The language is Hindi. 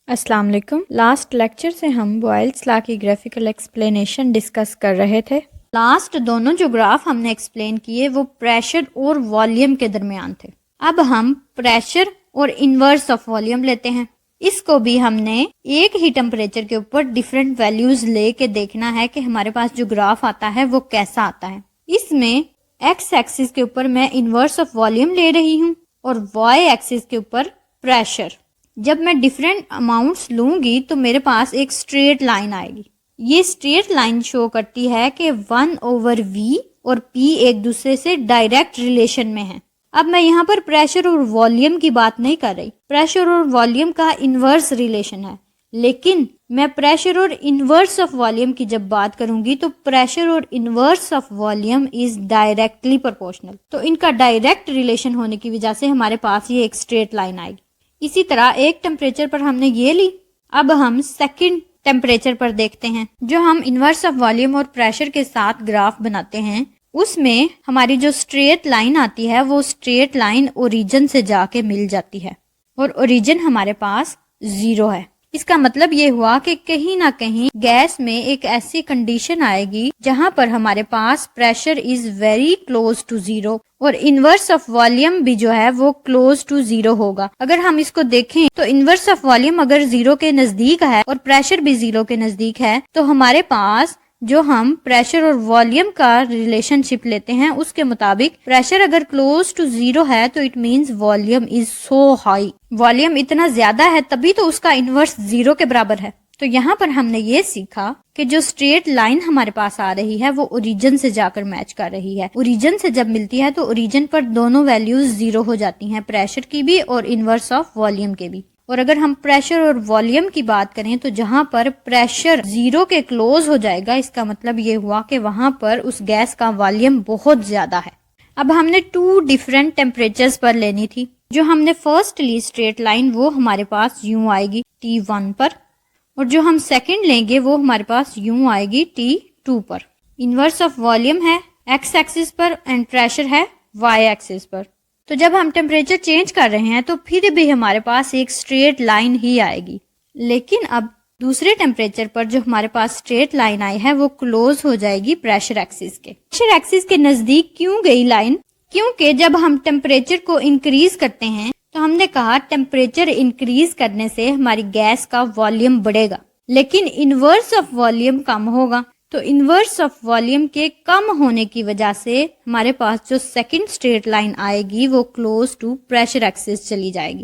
अस्सलाम वालेकुम। लास्ट लेक्चर से हम बॉयल्स लॉ की ग्राफिकल एक्सप्लेनेशन डिस्कस कर रहे थे। लास्ट दोनों जो ग्राफ हमने एक्सप्लेन किए वो प्रेशर और वॉल्यूम के दरमियान थे। अब हम प्रेशर और इन्वर्स ऑफ वॉल्यूम लेते हैं। इसको भी हमने एक ही टेम्परेचर के ऊपर डिफरेंट वैल्यूज लेके देखना है कि हमारे पास जो ग्राफ आता है वो कैसा आता है। इसमें एक्स एक्सिस के ऊपर मैं इन्वर्स ऑफ वॉल्यूम ले रही हूँ और वाई एक्सिस के ऊपर प्रेशर। जब मैं डिफरेंट अमाउंट्स लूंगी तो मेरे पास एक स्ट्रेट लाइन आएगी। ये स्ट्रेट लाइन शो करती है कि 1/v और p एक दूसरे से डायरेक्ट रिलेशन में है। अब मैं यहाँ पर प्रेशर और वॉल्यूम की बात नहीं कर रही। प्रेशर और वॉल्यूम का इन्वर्स रिलेशन है, लेकिन मैं प्रेशर और इन्वर्स ऑफ वॉल्यूम की जब बात करूंगी तो प्रेशर और inverse of volume is directly proportional. तो इनका डायरेक्ट रिलेशन होने की वजह से हमारे पास ये एक स्ट्रेट लाइन आएगी। इसी तरह एक टेम्परेचर पर हमने ये ली। अब हम सेकंड टेम्परेचर पर देखते हैं। जो हम इन्वर्स ऑफ वॉल्यूम और प्रेशर के साथ ग्राफ बनाते हैं उसमें हमारी जो स्ट्रेट लाइन आती है वो स्ट्रेट लाइन ओरिजिन से जाके मिल जाती है और ओरिजिन हमारे पास 0 है। इसका मतलब ये हुआ कि कहीं ना कहीं गैस में एक ऐसी कंडीशन आएगी जहां पर हमारे पास pressure is very close to 0 और इन्वर्स ऑफ वॉल्यूम भी जो है वो क्लोज टू 0 होगा। अगर हम इसको देखें तो इन्वर्स ऑफ वॉल्यूम अगर 0 के नजदीक है और प्रेशर भी 0 के नजदीक है तो हमारे पास जो हम प्रेशर और वॉल्यूम का रिलेशनशिप लेते हैं उसके मुताबिक प्रेशर अगर क्लोज टू 0 है तो it means volume is so high. Volume इतना ज्यादा है तभी तो उसका इन्वर्स 0 के बराबर है। तो यहाँ पर हमने ये सीखा कि जो स्ट्रेट लाइन हमारे पास आ रही है वो ओरिजिन से जाकर मैच कर रही है। ओरिजिन से जब मिलती है तो ओरिजिन पर दोनों वैल्यूज 0 हो जाती हैं, प्रेशर की भी और इन्वर्स ऑफ वॉल्यूम के भी। और अगर हम प्रेशर और वॉल्यूम की बात करें तो जहां पर प्रेशर 0 के क्लोज हो जाएगा इसका मतलब ये हुआ कि वहां पर उस गैस का वॉल्यूम बहुत ज्यादा है। अब हमने 2 डिफरेंट टेम्परेचर्स पर लेनी थी। जो हमने फर्स्ट ली स्ट्रेट लाइन वो हमारे पास यूं आएगी T1 पर और जो हम सेकंड लेंगे वो हमारे पास यूं आएगी T2 पर। इन्वर्स ऑफ वॉल्यूम है एक्स एक्सिस पर एंड प्रेशर है वाई एक्सिस पर। तो जब हम टेम्परेचर चेंज कर रहे हैं तो फिर भी हमारे पास एक स्ट्रेट लाइन ही आएगी, लेकिन अब दूसरे टेम्परेचर पर जो हमारे पास स्ट्रेट लाइन आई है वो क्लोज हो जाएगी प्रेशर एक्सिस के। प्रेशर एक्सिस के नजदीक क्यों गई लाइन? क्योंकि जब हम टेम्परेचर को इंक्रीज करते हैं तो हमने कहा टेम्परेचर इंक्रीज करने से हमारी गैस का वॉल्यूम बढ़ेगा, लेकिन इन्वर्स ऑफ वॉल्यूम कम होगा। तो इन्वर्स ऑफ वॉल्यूम के कम होने की वजह से हमारे पास जो सेकंड स्ट्रेट लाइन आएगी वो क्लोज टू प्रेशर एक्सिस चली जाएगी।